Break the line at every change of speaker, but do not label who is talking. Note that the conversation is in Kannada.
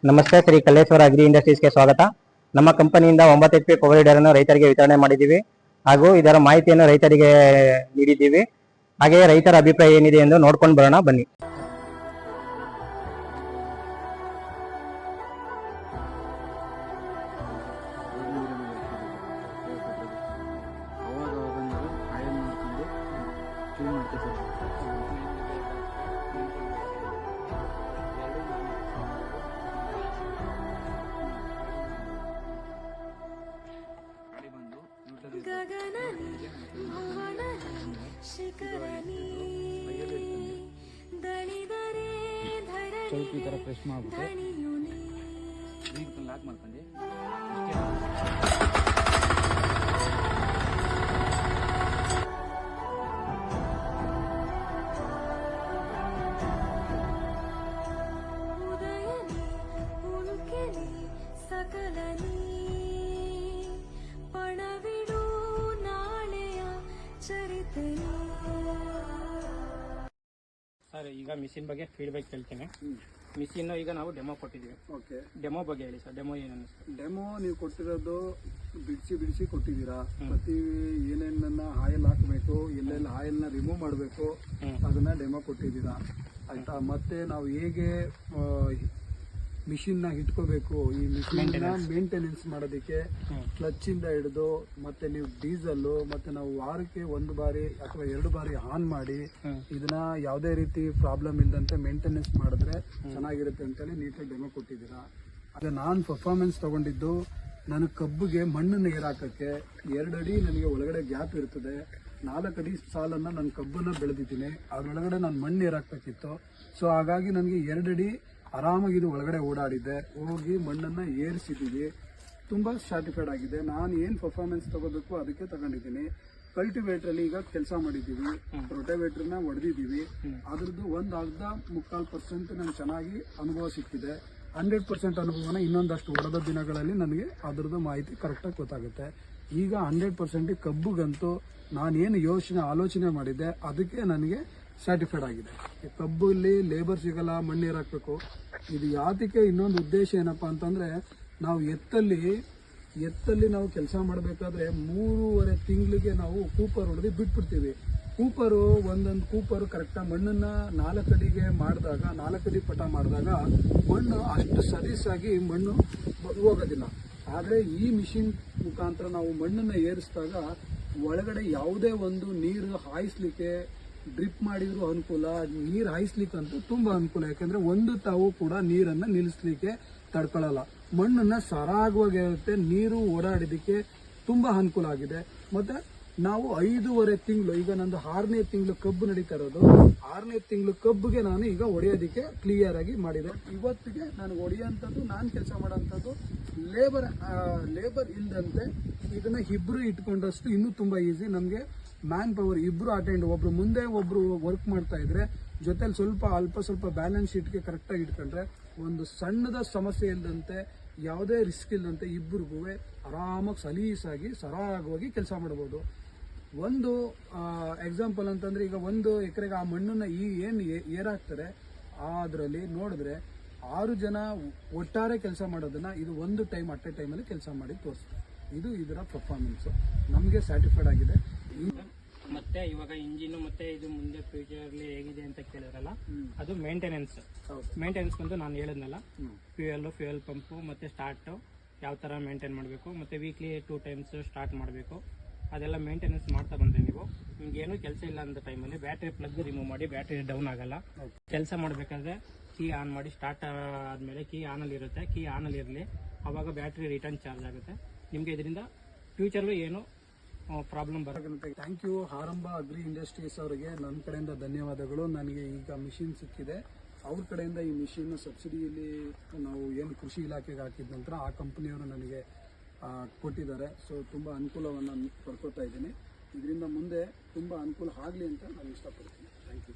ನಮಸ್ತೆ, ಶ್ರೀ ಕಲ್ಲೇಶ್ವರ ಅಗ್ರಿ ಇಂಡಸ್ಟ್ರೀಸ್ಗೆ ಸ್ವಾಗತ. ನಮ್ಮ ಕಂಪನಿಯಿಂದ 9 HP ಪವರ್ ವೀಡರ್ ಅನ್ನು ರೈತರಿಗೆ ವಿತರಣೆ ಮಾಡಿದ್ದೀವಿ ಹಾಗೂ ಇದರ ಮಾಹಿತಿಯನ್ನು ರೈತರಿಗೆ ನೀಡಿದ್ದೀವಿ. ಹಾಗೆಯೇ ರೈತರ ಅಭಿಪ್ರಾಯ ಏನಿದೆ ಎಂದು ನೋಡ್ಕೊಂಡು ಬರೋಣ ಬನ್ನಿ.
ಸ್ವಲ್ಪ ಈ ಥರ ಪ್ರೆಸ್ ಮಾಡ್ಬಿಟ್ಟು ಲಾಕ್ ಮಾಡ್ಕೊಂಡು ಸರ್, ಈಗ ಮಿಷಿನ್ ಬಗ್ಗೆ ಫೀಡ್ಬ್ಯಾಕ್ ಕೇಳ್ತೇನೆ. ಮಿಷಿನ್ ಈಗ ನಾವು ಡೆಮೋ ಕೊಟ್ಟಿದ್ದೀವಿ. ಓಕೆ, ಡೆಮೋ ಬಗ್ಗೆ ಹೇಳಿ ಸರ್. ಡೆಮೋ ಏನು?
ಡೆಮೋ ನೀವು ಕೊಟ್ಟಿರೋದು ಬಿಡಿಸಿ ಕೊಟ್ಟಿದ್ದೀರಾ. ಪ್ರತಿ ಏನೇನನ್ನ ಆಯಿಲ್ ಹಾಕಬೇಕು, ಎಲ್ಲೆಲ್ಲ ಆಯಿಲ್ನ ರಿಮೂವ್ ಮಾಡಬೇಕು, ಅದನ್ನ ಡೆಮೋ ಕೊಟ್ಟಿದ್ದೀರಾ ಆಯ್ತಾ. ಮತ್ತೆ ನಾವು ಹೇಗೆ ಮಿಷಿನ್ನ ಇಟ್ಕೋಬೇಕು, ಈ ಮಿಷಿನ್ನ ಮೇಂಟೆನೆನ್ಸ್ ಮಾಡೋದಕ್ಕೆ ಕ್ಲಚ್ಚಿಂದ ಹಿಡಿದು ಮತ್ತೆ ನೀವು ಡೀಸೆಲ್ಲು ಮತ್ತೆ ನಾವು ವಾರಕ್ಕೆ 1 ಬಾರಿ ಅಥವಾ 2 ಬಾರಿ ಆನ್ ಮಾಡಿ ಇದನ್ನ ಯಾವುದೇ ರೀತಿ ಪ್ರಾಬ್ಲಮ್ ಇಲ್ಲದಂತೆ ಮೇಂಟೆನೆನ್ಸ್ ಮಾಡಿದ್ರೆ ಚೆನ್ನಾಗಿರುತ್ತೆ ಅಂತೇಳಿ ನೀಟಾಗಿ ಡೆಮೋ ಕೊಟ್ಟಿದ್ದೀರಾ. ಅದೇ ನಾನು ಪರ್ಫಾರ್ಮೆನ್ಸ್ ತಗೊಂಡಿದ್ದು, ನನ್ನ ಕಬ್ಬಿಗೆ ಮಣ್ಣನ್ನು ಏರಾಕಕ್ಕೆ 2 ಅಡಿ ನನಗೆ ಒಳಗಡೆ ಗ್ಯಾಪ್ ಇರ್ತದೆ. 4 ಅಡಿ ಸಾಲನ್ನು ನನ್ನ ಕಬ್ಬನ್ನು ಬೆಳೆದಿದ್ದೀನಿ. ಅದರೊಳಗಡೆ ನಾನು ಮಣ್ಣು ಏರಾಕ್ಬೇಕಿತ್ತು. ಸೊ ಹಾಗಾಗಿ ನನಗೆ 2 ಅಡಿ ಆರಾಮಾಗಿ ಇದು ಒಳಗಡೆ ಓಡಾಡಿದ್ದೆ, ಹೋಗಿ ಮಣ್ಣನ್ನು ಏರಿಸಿದ್ದೀವಿ. ತುಂಬ ಸ್ಯಾಟಿಸ್ಫೈಡ್ ಆಗಿದೆ. ನಾನು ಏನು ಪರ್ಫಾರ್ಮೆನ್ಸ್ ತಗೋಬೇಕು ಅದಕ್ಕೆ ತಗೊಂಡಿದ್ದೀನಿ. ಕಲ್ಟಿವೇಟ್ರಲ್ಲಿ ಈಗ ಕೆಲಸ ಮಾಡಿದ್ದೀವಿ, ರೋಟೋವೇಟ್ರನ್ನ ಹೊಡೆದಿದ್ದೀವಿ. ಅದ್ರದ್ದು 1.25% ನನಗೆ ಚೆನ್ನಾಗಿ ಅನುಭವ ಸಿಕ್ಕಿದೆ. 100% ಅನುಭವನ ಇನ್ನೊಂದಷ್ಟು ಹೊಡೆದ ದಿನಗಳಲ್ಲಿ ನನಗೆ ಅದರದ್ದು ಮಾಹಿತಿ ಕರೆಕ್ಟಾಗಿ ಗೊತ್ತಾಗುತ್ತೆ. ಈಗ 100% ಕಬ್ಬುಗಂತೂ ನಾನೇನು ಆಲೋಚನೆ ಮಾಡಿದ್ದೆ ಅದಕ್ಕೆ ನನಗೆ ಸ್ಯಾಟಿಸ್ಫೈಡ್ ಆಗಿದೆ. ಕಬ್ಬಲ್ಲಿ ಲೇಬರ್ ಸಿಗಲ್ಲ, ಮಣ್ಣೀರು ಹಾಕಬೇಕು. ಇದು ಯಾತಕ್ಕೆ ಇನ್ನೊಂದು ಉದ್ದೇಶ ಏನಪ್ಪ ಅಂತಂದರೆ, ನಾವು ಎತ್ತಲ್ಲಿ ನಾವು ಕೆಲಸ ಮಾಡಬೇಕಾದ್ರೆ 3.5 ತಿಂಗಳಿಗೆ ನಾವು ಕೂಪರ್ ಹೊಡೆದು ಬಿಟ್ಬಿಡ್ತೀವಿ. ಒಂದೊಂದು ಕೂಪರು ಕರೆಕ್ಟಾಗಿ ಮಣ್ಣನ್ನು 4 ಅಡಿಗೆ ಮಾಡಿದಾಗ, 4 ಅಡಿ ಪಟ ಮಾಡಿದಾಗ ಮಣ್ಣು ಅಷ್ಟು ಸಲೀಸಾಗಿ ಮಣ್ಣು ಹೋಗೋದಿಲ್ಲ. ಆದರೆ ಈ ಮಿಷಿನ್ ಮುಖಾಂತರ ನಾವು ಮಣ್ಣನ್ನು ಏರಿಸಿದಾಗ ಒಳಗಡೆ ಯಾವುದೇ ಒಂದು ನೀರು ಹಾಯಿಸ್ಲಿಕ್ಕೆ, ಡ್ರಿಪ್ ಮಾಡಿದ್ರು ಅನುಕೂಲ, ನೀರು ಹಾಯಿಸ್ಲಿಕ್ಕಂತೂ ತುಂಬ ಅನುಕೂಲ. ಯಾಕೆಂದರೆ ಒಂದು ತಾವು ಕೂಡ ನೀರನ್ನು ನಿಲ್ಲಿಸ್ಲಿಕ್ಕೆ ತಡ್ಕೊಳ್ಳಲ್ಲ. ಮಣ್ಣನ್ನು ಸರಾಗವಾಗಿರುತ್ತೆ, ನೀರು ಓಡಾಡೋದಕ್ಕೆ ತುಂಬ ಅನುಕೂಲ ಆಗಿದೆ. ಮತ್ತು ನಾವು 5.5 ತಿಂಗಳು, ಈಗ ನಂದು 6ನೇ ತಿಂಗಳು ಕಬ್ಬು ನಡೀತಾ ಇರೋದು. 6ನೇ ತಿಂಗಳು ಕಬ್ಬಿಗೆ ನಾನು ಈಗ ಹೊಡೆಯೋದಕ್ಕೆ ಕ್ಲಿಯರ್ ಆಗಿ ಮಾಡಿದೆ. ಇವತ್ತಿಗೆ ನನಗೆ ಹೊಡೆಯೋಂಥದ್ದು, ನಾನು ಕೆಲಸ ಮಾಡೋಂಥದ್ದು ಲೇಬರ್ ಇಲ್ಲದಂತೆ ಇದನ್ನು ಇಬ್ಬರು ಇಟ್ಕೊಂಡಷ್ಟು ಇನ್ನೂ ತುಂಬ ಈಸಿ. ನಮಗೆ ಮ್ಯಾನ್ ಪವರ್ ಇಬ್ಬರು ಅಟೆಂಡ್, ಒಬ್ರು ಮುಂದೆ ಒಬ್ರು ವರ್ಕ್ ಮಾಡ್ತಾ ಇದ್ರೆ ಜೊತೆಲಿ ಸ್ವಲ್ಪ ಬ್ಯಾಲೆನ್ಸ್ ಶೀಟ್ಗೆ ಕರೆಕ್ಟಾಗಿ ಇಟ್ಕೊಂಡ್ರೆ ಒಂದು ಸಣ್ಣದ ಸಮಸ್ಯೆ ಇಲ್ಲದಂತೆ, ಯಾವುದೇ ರಿಸ್ಕ್ ಇಲ್ಲದಂತೆ ಇಬ್ಬರಿಗೂ ಆರಾಮಾಗಿ ಸಲೀಸಾಗಿ ಸರಾಗವಾಗಿ ಕೆಲಸ ಮಾಡ್ಬೋದು. ಒಂದು ಎಕ್ಸಾಂಪಲ್ ಅಂತಂದ್ರೆ, ಈಗ 1 ಎಕರೆಗೆ ಆ ಮಣ್ಣನ್ನು ಏನು ಏರಾಕ್ತಾರೆ ಅದರಲ್ಲಿ ನೋಡಿದ್ರೆ 6 ಜನ ಒಟ್ಟಾರೆ ಕೆಲಸ ಮಾಡೋದನ್ನ ಇದು ಒಂದು ಟೈಮ್ ಅಟ್ ಎ ಟೈಮಲ್ಲಿ ಕೆಲಸ ಮಾಡಿ ತೋರಿಸ್ತಾರೆ. ಇದು ಇದರ ಪರ್ಫಾರ್ಮೆನ್ಸು ನಮಗೆ ಸ್ಯಾಟಿಸ್ಫೈಡ್ ಆಗಿದೆ.
ಮತ್ತೆ ಇವಾಗ ಇಂಜಿನ್ ಮತ್ತೆ ಇದು ಮುಂದೆ ಫ್ಯೂಚರ್ಲಿ ಹೇಗಿದೆ ಅಂತ ಕೇಳಿದ್ರಲ್ಲ, ಅದು ಮೇಂಟೆನೆನ್ಸ್ ಬಂದು ನಾನು ಹೇಳಿದ್ನಲ್ಲ, ಫ್ಯೂಯಲ್ ಪಂಪು ಮತ್ತೆ ಸ್ಟಾರ್ಟ್ ಯಾವ ಥರ ಮೇಂಟೈನ್ ಮಾಡಬೇಕು, ಮತ್ತೆ ವೀಕ್ಲಿ 2 ಟೈಮ್ಸ್ ಸ್ಟಾರ್ಟ್ ಮಾಡಬೇಕು. ಅದೆಲ್ಲ ಮೇಂಟೆನೆನ್ಸ್ ಮಾಡ್ತಾ ಬಂದರೆ ನೀವು, ನಿಮ್ಗೇನು ಕೆಲಸ ಇಲ್ಲ ಅಂತ ಟೈಮಲ್ಲಿ ಬ್ಯಾಟ್ರಿ ಪ್ಲಗ್ ರಿಮೂವ್ ಮಾಡಿ, ಬ್ಯಾಟ್ರಿ ಡೌನ್ ಆಗಲ್ಲ. ಕೆಲಸ ಮಾಡಬೇಕಾದ್ರೆ ಕೀ ಆನ್ ಮಾಡಿ, ಸ್ಟಾರ್ಟ್ ಆದಮೇಲೆ ಕೀ ಆನಲ್ಲಿ ಇರುತ್ತೆ, ಕೀ ಆನಲ್ಲಿ ಇರಲಿ, ಆವಾಗ ಬ್ಯಾಟ್ರಿ ರಿಟರ್ನ್ ಚಾರ್ಜ್ ಆಗುತ್ತೆ. ನಿಮಗೆ ಇದರಿಂದ ಫ್ಯೂಚರ್ಲು ಏನು ಪ್ರಾಬ್ಲಮ್ ಬರೋದಂತೆ.
ಥ್ಯಾಂಕ್ ಯು ಆರಂಭ ಅಗ್ರಿ ಇಂಡಸ್ಟ್ರೀಸ್ ಅವರಿಗೆ ನನ್ನ ಕಡೆಯಿಂದ ಧನ್ಯವಾದಗಳು. ನನಗೆ ಈಗ ಮಿಷಿನ್ ಸಿಕ್ಕಿದೆ. ಅವ್ರ ಕಡೆಯಿಂದ ಈ ಮಿಷಿನ್ ಸಬ್ಸಿಡಿಯಲ್ಲಿ ನಾವು ಏನು ಕೃಷಿ ಇಲಾಖೆಗೆ ಹಾಕಿದ ನಂತರ ಆ ಕಂಪನಿಯವರು ನನಗೆ ಕೊಟ್ಟಿದ್ದಾರೆ. ಸೊ ತುಂಬ ಅನುಕೂಲವನ್ನು ಪಡ್ಕೊತಾ ಇದ್ದೀನಿ. ಇದರಿಂದ ಮುಂದೆ ತುಂಬ ಅನುಕೂಲ ಆಗಲಿ ಅಂತ ನಾನು ಇಷ್ಟಪಡ್ತೀನಿ. Thank you.